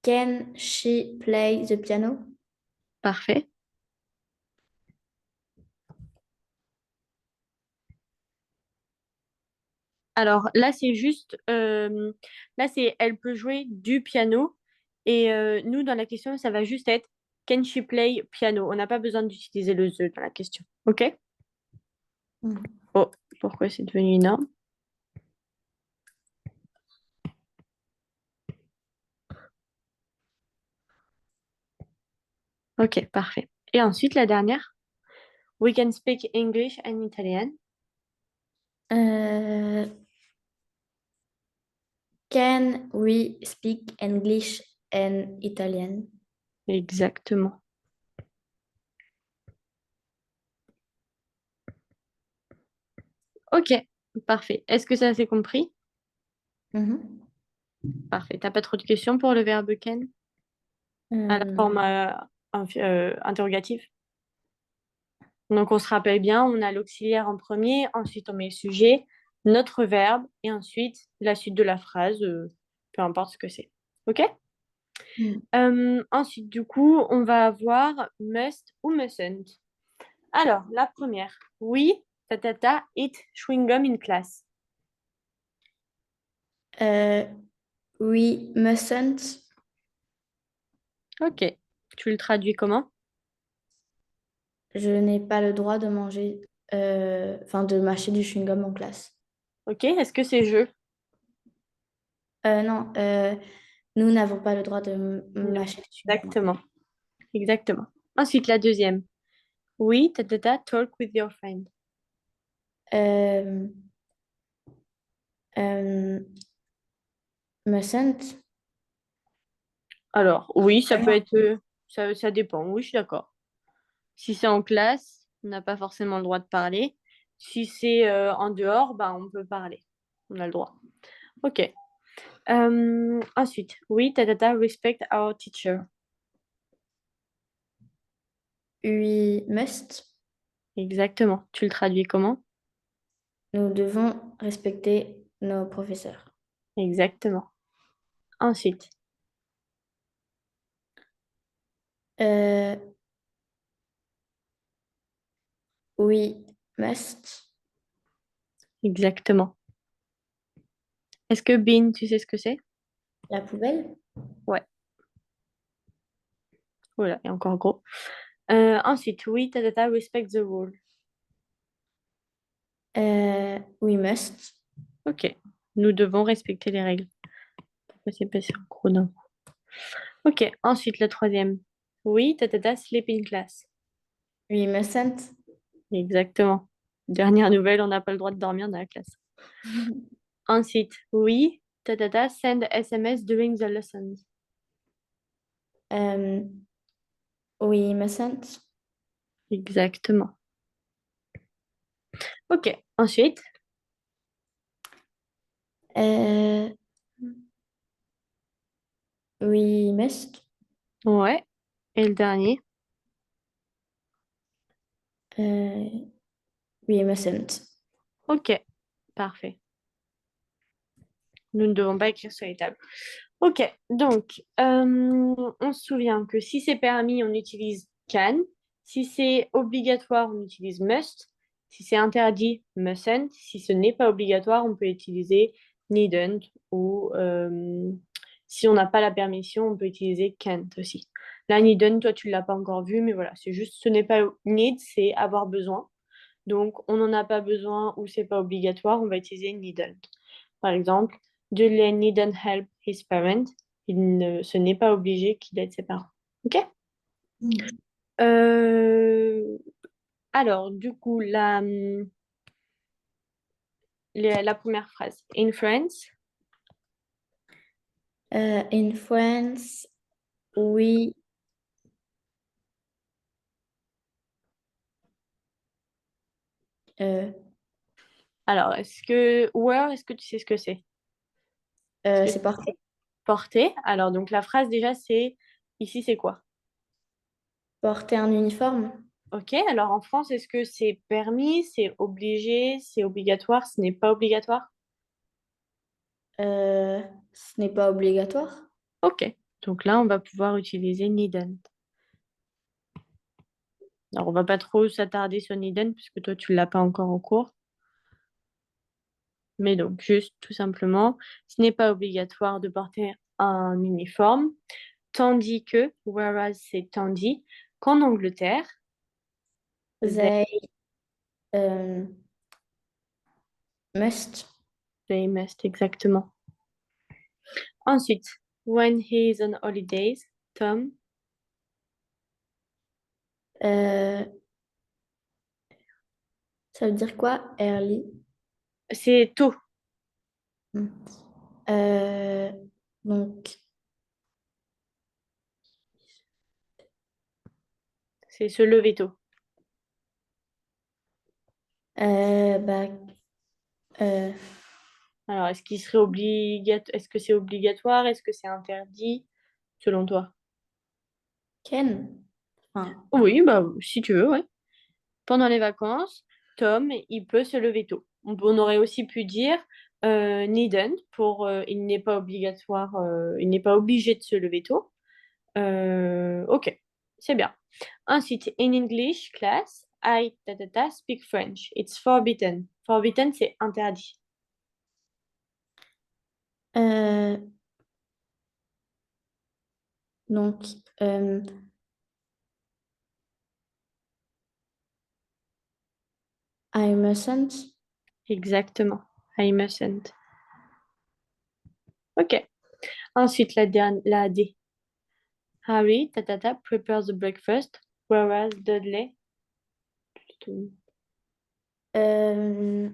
Can she play the piano? Parfait. Alors là, c'est juste, là, c'est elle peut jouer du piano. Et nous, dans la question, ça va juste être Can she play piano? On n'a pas besoin d'utiliser le the dans la question. OK? Mm. Oh, pourquoi c'est devenu énorme? OK, parfait. Et ensuite, la dernière. We can speak English and Italian. Euh, can we speak English and Italian? Exactement. OK, parfait. Est-ce que ça s'est compris? Mhm. Parfait. T'as pas trop de questions pour le verbe can à la Euh, forme interrogative? Donc, on se rappelle bien, on a l'auxiliaire en premier, ensuite on met le sujet, notre verbe, et ensuite la suite de la phrase, peu importe ce que c'est. OK? mm. Ensuite, du coup, on va avoir must ou mustn't. Alors, la première. Oui, eat chewing gum in class. Euh, we mustn't. OK. Tu le traduis comment? Je n'ai pas le droit de manger, enfin de mâcher du chewing-gum en classe. OK. Est-ce que c'est je? Non, nous n'avons pas le droit de Non. mâcher du chewing-gum. Exactement. Exactement. Ensuite, la deuxième. Oui, talk with your friend. Euh, euh, mustn't. Alors, oui, ça peut Non. être. Ça dépend. Oui, je suis d'accord. Si c'est en classe, on n'a pas forcément le droit de parler. Si c'est en dehors, bah, on peut parler. On a le droit. OK. Ensuite, oui, respect our teacher. We must. Exactement. Tu le traduis comment? Nous devons respecter nos professeurs. Exactement. Ensuite, Euh, we must. exactement. Est-ce que bin, tu sais ce que c'est? La poubelle. Ouais. Voilà, et encore gros. Ensuite, oui, respect the rule. We must. OK. Nous devons respecter les règles. Pourquoi c'est passé en gros d'un coup? OK. Ensuite, la troisième. Oui, sleep in class. We mustn't. Exactement. Dernière nouvelle, on n'a pas le droit de dormir dans la classe. Ensuite, oui, send SMS during the lessons. Euh, we mustn't. Exactement. OK. Ensuite, Euh, we must. ouais. Et le dernier. Euh, we mustn't. OK. Parfait. Nous ne devons pas écrire sur les tables. OK. Donc, on se souvient que si c'est permis, on utilise can. Si c'est obligatoire, on utilise must. Si c'est interdit, mustn't. Si ce n'est pas obligatoire, on peut utiliser needn't. Ou si on n'a pas la permission, on peut utiliser can't aussi. Là, needn't, toi, tu ne l'as pas encore vu, mais voilà, c'est juste, ce n'est pas need, c'est avoir besoin. Donc, on n'en a pas besoin ou c'est pas obligatoire, on va utiliser needn't. Par exemple, Julian needn't help his parents. Ce n'est pas obligé qu'il aide ses parents. OK? Mm. Euh, alors, du coup, la première phrase. In France. In France, we euh, Alors, est-ce que tu sais ce que c'est? Est-ce que c'est parfait. porter? Alors, donc la phrase déjà, ici, c'est quoi? Porter un uniforme, OK, alors en France, est-ce que c'est permis, c'est obligé, c'est obligatoire, ce n'est pas obligatoire? ce n'est pas obligatoire. OK. Donc là, on va pouvoir utiliser needn't. Alors, on va pas trop s'attarder sur needn't puisque toi, tu l'as pas encore en cours. Mais donc, juste tout simplement, ce n'est pas obligatoire de porter un uniforme, tandis que, whereas c'est tandis, qu'en Angleterre, They must. they must, exactement. Ensuite, when he is on holidays, Tom, Euh, ça veut dire quoi, early? c'est tôt, Hmm. Euh, donc, c'est se lever tôt. bah, euh, Alors, est-ce que c'est obligatoire? Est-ce que c'est interdit, selon toi? Ken. Enfin, Oui, bah, si tu veux, ouais. Pendant les vacances, Tom, il peut se lever tôt. On aurait aussi pu dire needn't pour il n'est pas obligatoire, il n'est pas obligé de se lever tôt. Ok, c'est bien. Ensuite, in English class, I speak French. It's forbidden. Forbidden, c'est interdit. euh, donc, euh, I mustn't. Exactement. I mustn't. Ok. Ensuite, la D. Harry, prepares the breakfast, whereas Dudley. Euh,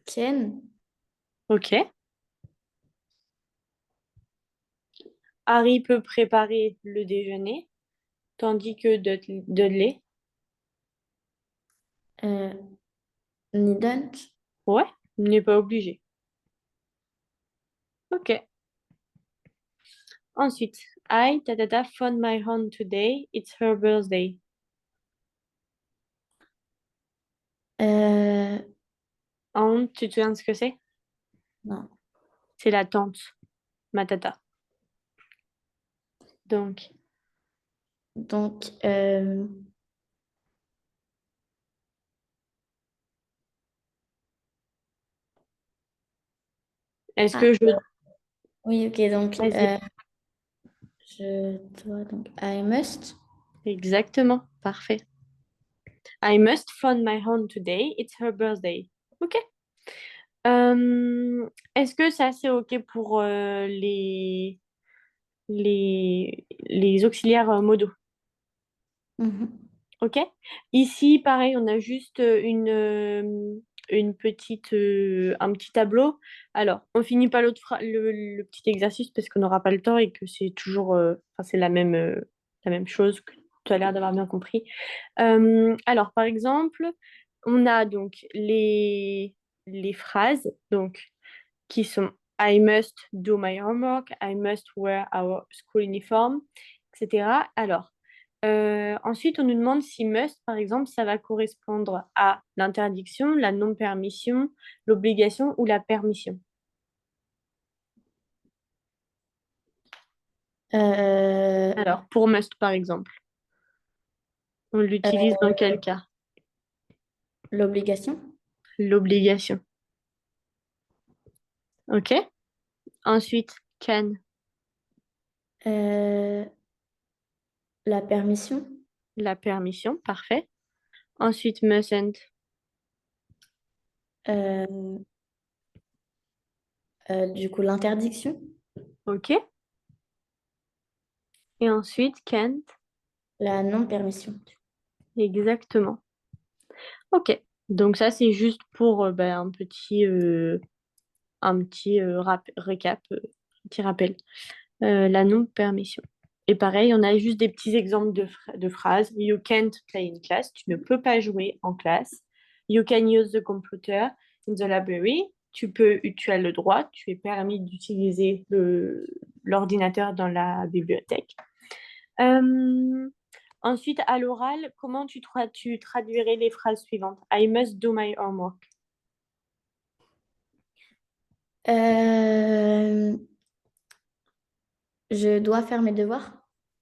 Ken. Ok. Harry peut préparer le déjeuner, tandis que Dudley, Euh, needn't. ouais, n'est pas obligé. Ok. Ensuite, I, found my aunt today. It's her birthday. Euh, Aunt, tu te souviens de ce que c'est? non. C'est la tante, ma tata. Donc, Donc, est-ce ah, que je... oui, ok, donc, Vas-y. je dois, donc, I must. Exactement, parfait. I must phone my aunt today. It's her birthday. Ok. Est-ce que ça c'est ok pour les auxiliaires modaux? Mhm. Ok. Ici, pareil, on a juste une petite, un petit tableau. Alors, on finit pas le petit exercice parce qu'on n'aura pas le temps et que c'est toujours, enfin, c'est la même chose que tu as l'air d'avoir bien compris. Alors, par exemple, on a donc les phrases donc, qui sont I must do my homework, I must wear our school uniform, etc. Alors, ensuite, on nous demande si must, par exemple, ça va correspondre à l'interdiction, la non-permission, l'obligation ou la permission. Euh, Alors, pour must, par exemple, on euh, l'utilise dans quel cas? l'obligation. L'obligation. OK? Ensuite, can, Euh, la permission. la permission, parfait. Ensuite, mustn't, Euh, du coup, l'interdiction. OK? Et ensuite, can't, La non-permission. exactement. OK. Donc ça, c'est juste pour un petit récap, un petit rappel. La non-permission. Et pareil, on a juste des petits exemples de phrases. You can't play in class. Tu ne peux pas jouer en classe. You can use the computer in the library. Tu as le droit, tu es permis d'utiliser l'ordinateur dans la bibliothèque. Euh, Ensuite, à l'oral, comment tu traduirais les phrases suivantes? I must do my homework. Euh, je dois faire mes devoirs.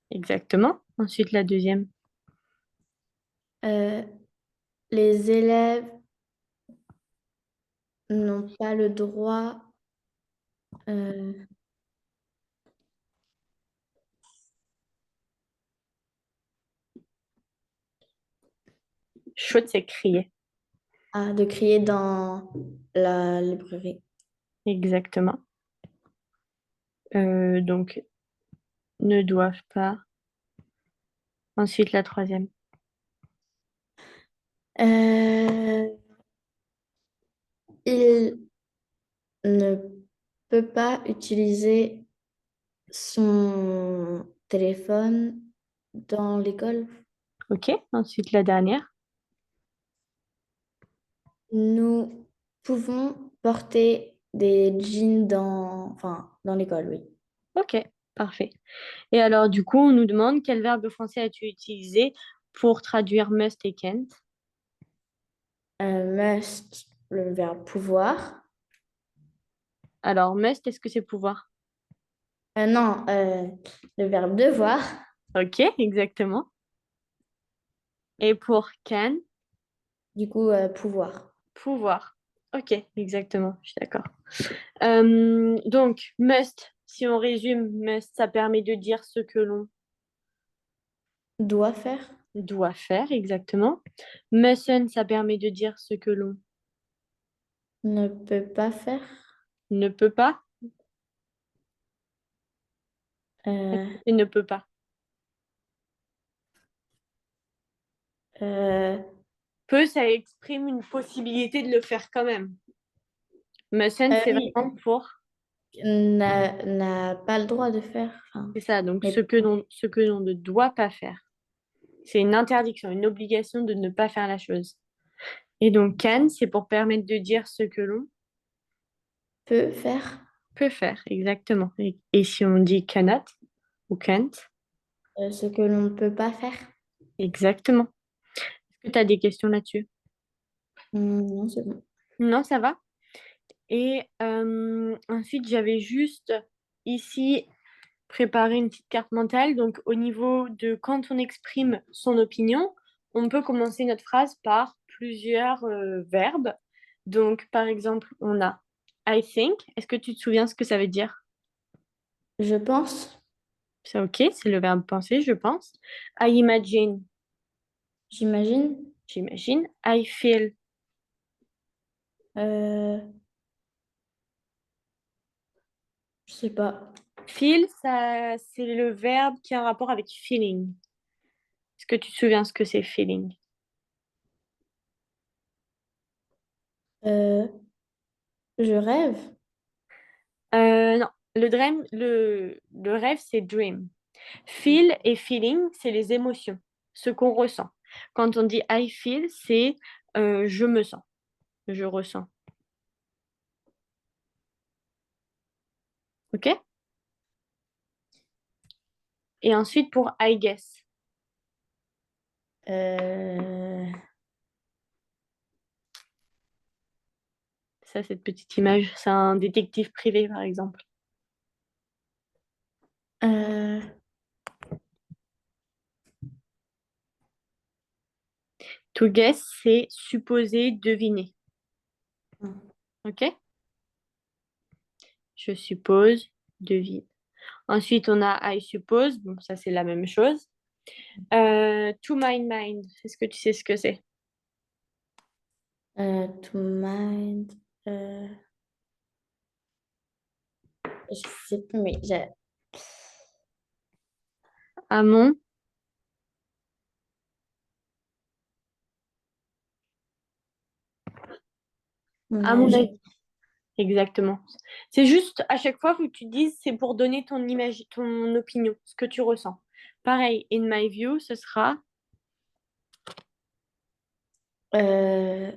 Exactement. Ensuite, la deuxième. Euh, les élèves n'ont pas le droit. euh, Chouette, c'est crier. de crier dans la librairie. Exactement. Donc, ne doivent pas. Ensuite, la troisième. Euh, il ne peut pas utiliser son téléphone dans l'école. OK. Ensuite, la dernière. Nous pouvons porter des jeans dans l'école, oui. OK. Parfait. Et alors, du coup, on nous demande quel verbe français as-tu utilisé pour traduire must et can't? Must, le verbe pouvoir. Alors, must, est-ce que c'est pouvoir? Non, le verbe devoir. OK, exactement. Et pour can, Du coup, pouvoir. pouvoir. OK, exactement, je suis d'accord. Donc, must, si on résume, must, ça permet de dire ce que l'on Doit faire. doit faire, exactement. Mustn't, ça permet de dire ce que l'on Ne peut pas faire. ne peut pas Euh, et ne peut pas. euh, Peut, ça exprime une possibilité de le faire quand même. Mustn't, c'est oui, vraiment pour. n'a pas le droit de faire. Enfin, C'est ça, donc mais ce que l'on ne doit pas faire. C'est une interdiction, une obligation de ne pas faire la chose. Et donc, can, c'est pour permettre de dire ce que l'on peut faire. peut faire, exactement. Et si on dit cannot ou can't, Ce que l'on ne peut pas faire. exactement. Est-ce que tu as des questions là-dessus? Non, c'est bon. Non, ça va. Et ensuite, j'avais juste ici préparé une petite carte mentale. Donc, au niveau de quand on exprime son opinion, on peut commencer notre phrase par plusieurs verbes. Donc, par exemple, on a I think. Est-ce que tu te souviens ce que ça veut dire? Je pense, C'est OK, c'est le verbe penser, je pense. I imagine, j'imagine. j'imagine. I feel. Euh, je sais pas. Feel, ça, c'est le verbe qui a un rapport avec feeling. Est-ce que tu te souviens ce que c'est feeling? Euh, je rêve. Non, le rêve, c'est dream. Feel et feeling, c'est les émotions, ce qu'on ressent. Quand on dit I feel, c'est je me sens, je ressens. OK? Et ensuite pour I guess. Euh, Ça, cette petite image, c'est un détective privé, par exemple. euh, To guess, c'est supposer, deviner. OK? Je suppose, devine. Ensuite, on a I suppose. Bon, ça, c'est la même chose. To my mind. Est-ce que tu sais ce que c'est? to mind. Je sais plus, mais À mon, mon à mon avis. avis. Exactement. C'est juste, à chaque fois, faut que tu dises, c'est pour donner ton image, ton opinion, ce que tu ressens. Pareil, in my view, ce sera, Euh,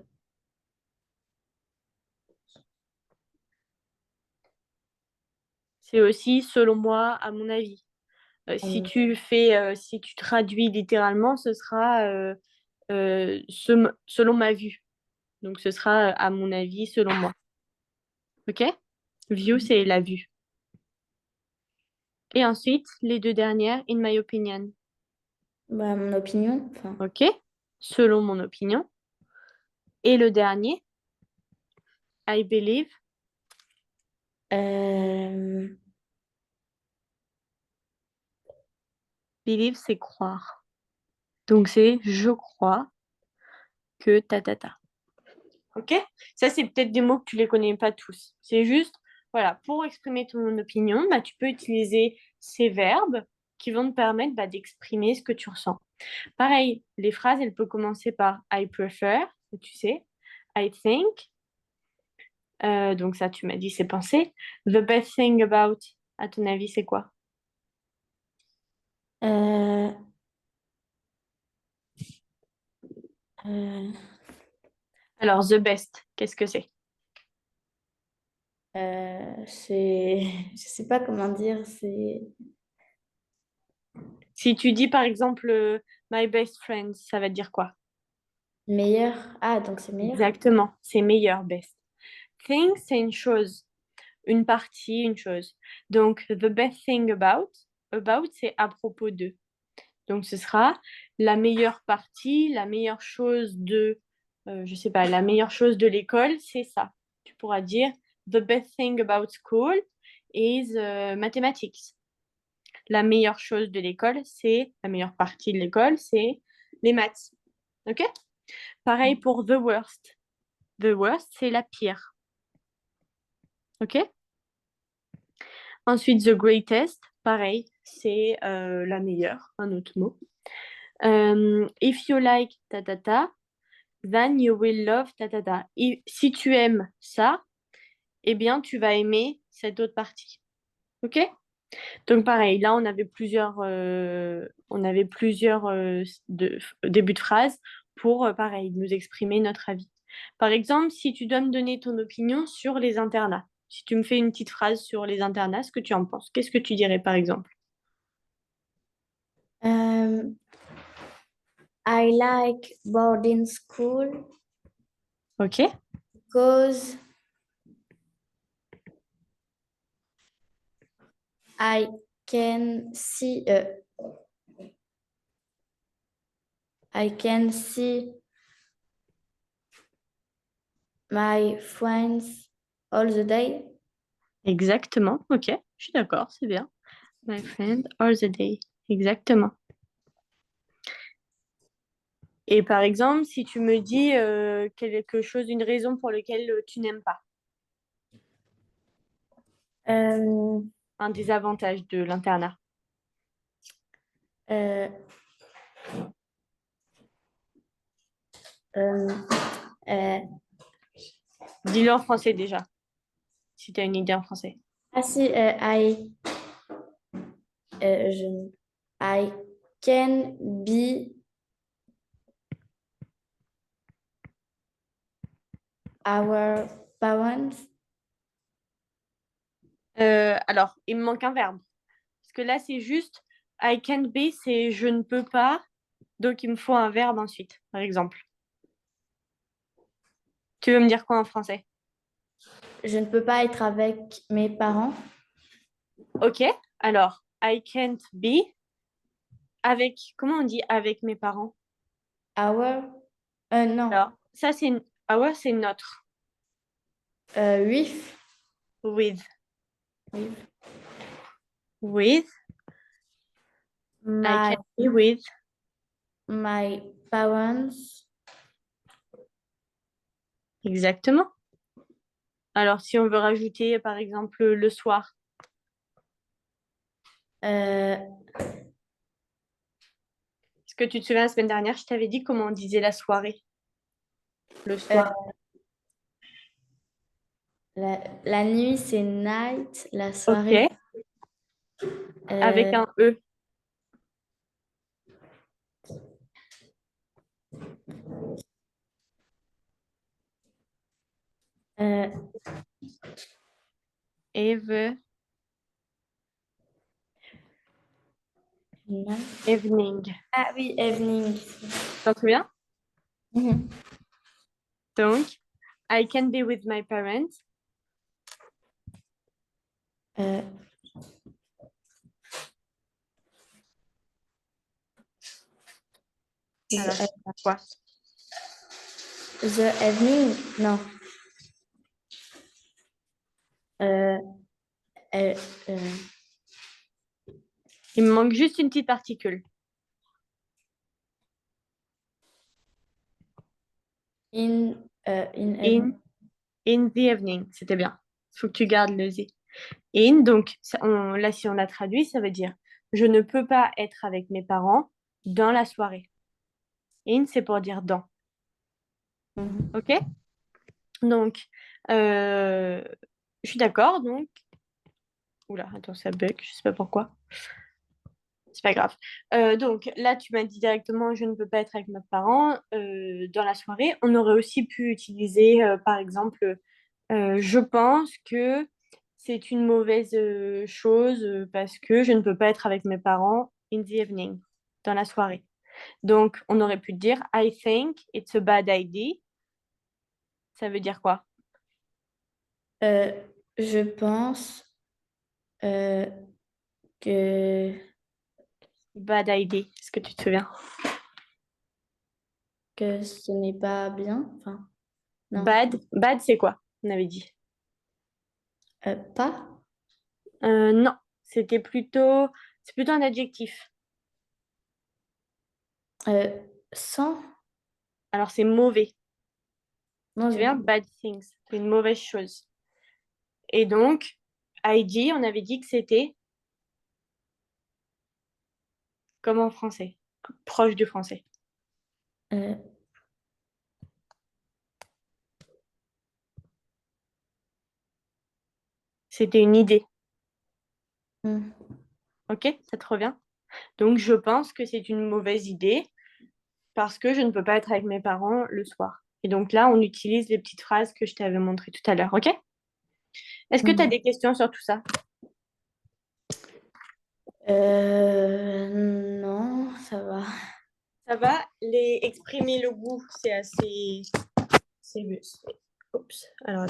c'est aussi selon moi, à mon avis. Si tu traduis littéralement, ce sera selon ma vue. Donc, ce sera à mon avis, selon moi. OK? View, c'est la vue. Et ensuite, les deux dernières, in my opinion. Bah, mon opinion. Enfin, OK? Selon mon opinion. Et le dernier, I believe. euh, Believe, c'est croire. Donc, c'est je crois que ta ta ta. OK? Ça, c'est peut-être des mots que tu les connais pas tous. C'est juste, voilà, pour exprimer ton opinion, bah, tu peux utiliser ces verbes qui vont te permettre bah, d'exprimer ce que tu ressens. Pareil, les phrases, elles peuvent commencer par I prefer, tu sais, I think. Donc ça, tu m'as dit, c'est penser. The best thing about, à ton avis, c'est quoi? euh, euh, Alors, the best, qu'est-ce que c'est? c'est, je sais pas comment dire, c'est Si tu dis, par exemple, my best friend, ça va te dire quoi? meilleur. Ah, donc c'est meilleur. Exactement, c'est meilleur, best. Thing, c'est une chose, une partie, une chose. Donc, the best thing about, c'est à propos de. Donc, ce sera la meilleure partie, la meilleure chose de, je sais pas, la meilleure chose de l'école, c'est ça. Tu pourras dire, the best thing about school is mathematics. La meilleure chose de l'école, c'est, la meilleure partie de l'école, c'est les maths. OK? Pareil pour the worst. The worst, c'est la pire. OK? Ensuite, the greatest, pareil, c'est la meilleure, un autre mot. If you like ta ta ta, then you will love ta ta ta. Si tu aimes ça, eh bien, tu vas aimer cette autre partie. OK? Donc, pareil, là, on avait plusieurs débuts de phrase pour, pareil, nous exprimer notre avis. Par exemple, si tu dois me donner ton opinion sur les internats, si tu me fais une petite phrase sur les internats, ce que tu en penses, qu'est-ce que tu dirais, par exemple? Euh, I like boarding school OK? because I can see I can see my friends all the day. Exactement. OK, je suis d'accord, c'est bien. My friend all the day. Exactement. Et par exemple, si tu me dis quelque chose, une raison pour laquelle tu n'aimes pas, Euh, un des avantages de l'internat. euh, euh, euh, Dis-le en français déjà, si tu as une idée en français. ah si, I can be our parents. Alors, il me manque un verbe. Parce que là, c'est juste I can't be, c'est je ne peux pas. Donc, il me faut un verbe ensuite, par exemple. Tu veux me dire quoi en français? Je ne peux pas être avec mes parents. Ok, alors, I can't be avec, comment on dit avec mes parents? Our, non, Alors, ça, c'est our, c'est notre. with, With. with With. I my can be with. my parents. Exactement. Alors, si on veut rajouter, par exemple, le soir. Euh, Est-ce que tu te souviens, la semaine dernière, je t'avais dit comment on disait la soirée, le euh, soir. la nuit, c'est night. La soirée, Ok, avec euh, un E. euh, Eve. Non. Evening. Ah oui, evening. T'en souviens? Mhm. Donc, I can be with my parents. Euh, Alors, the, c'est quoi? the evening, non. Euh, euh, euh, Il me manque juste une petite particule. in In, evening. in the evening. C'était bien. Il faut que tu gardes le Z. In, donc, là, si on l'a traduit, ça veut dire je ne peux pas être avec mes parents dans la soirée. In, c'est pour dire dans. Mhm. OK? Donc, je suis d'accord. Donc, oula, attends, ça bug, je sais pas pourquoi. C'est pas grave. Donc, là, tu m'as dit directement je ne peux pas être avec mes parents dans la soirée. On aurait aussi pu utiliser, par exemple, je pense que c'est une mauvaise chose parce que je ne peux pas être avec mes parents in the evening, dans la soirée. Donc, on aurait pu dire I think it's a bad idea. Ça veut dire quoi? Euh, je pense euh, que, Bad idea. Est-ce que tu te souviens? que ce n'est pas bien. Enfin, non. Bad. Bad, c'est quoi? On avait dit. Pas. Non, c'était plutôt, c'est plutôt un adjectif. Euh, sans. Alors, c'est mauvais. Tu te Mauvais. souviens? Bad things. C'est une mauvaise chose. Et donc, ID, on avait dit que c'était comme en français, proche du français. Euh, C'était une idée. hmm. Ok, ça te revient? Donc, je pense que c'est une mauvaise idée parce que je ne peux pas être avec mes parents le soir. Et donc là, on utilise les petites phrases que je t'avais montrées tout à l'heure. Ok? Est-ce que tu as Mhm. des questions sur tout ça? Non, ça va. Ça va? Les exprimer le goût, c'est assez. Oups. Alors,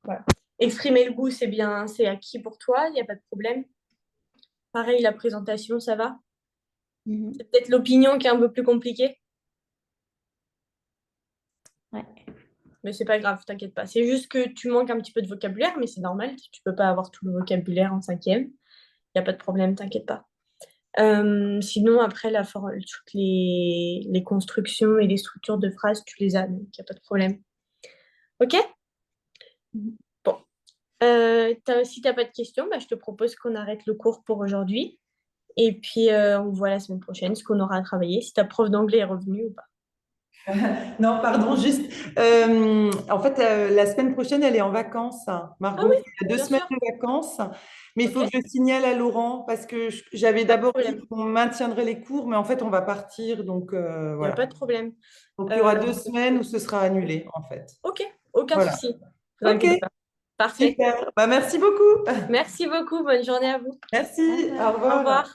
voilà. Exprimer le goût, c'est bien, c'est acquis pour toi, il n'y a pas de problème. Pareil, la présentation, ça va? Mhm. C'est peut-être l'opinion qui est un peu plus compliquée, Ouais. mais c'est pas grave, t'inquiète pas. C'est juste que tu manques un petit peu de vocabulaire, mais c'est normal, tu peux pas avoir tout le vocabulaire en cinquième. Il n'y a pas de problème, t'inquiète pas. Sinon, après, toutes les constructions et les structures de phrases, tu les as, donc il n'y a pas de problème. Ok? Mhm. Bon. Si t'as pas de questions, bah, je te propose qu'on arrête le cours pour aujourd'hui. Et puis, on voit la semaine prochaine ce qu'on aura à travailler, si ta prof d'anglais est revenue ou pas. Non, pardon, juste. En fait, la semaine prochaine, elle est en vacances, hein, Ah oui, Margot. Il y a deux bien semaines sûr. de vacances. Mais il Ok, faut que je signale à Laurent parce que j'avais pas de d'abord dit problème. qu'on maintiendrait les cours, mais en fait, on va partir. Donc, Il n'y a voilà. pas de problème. Donc, il y aura Euh, 2 semaines où ce sera annulé, en fait. ok, aucun Voilà. souci. Ne vous OK, inquiétez pas. Parfait. super. Bah, merci beaucoup. Merci beaucoup. Bonne journée à vous. Merci. Au Au revoir. revoir.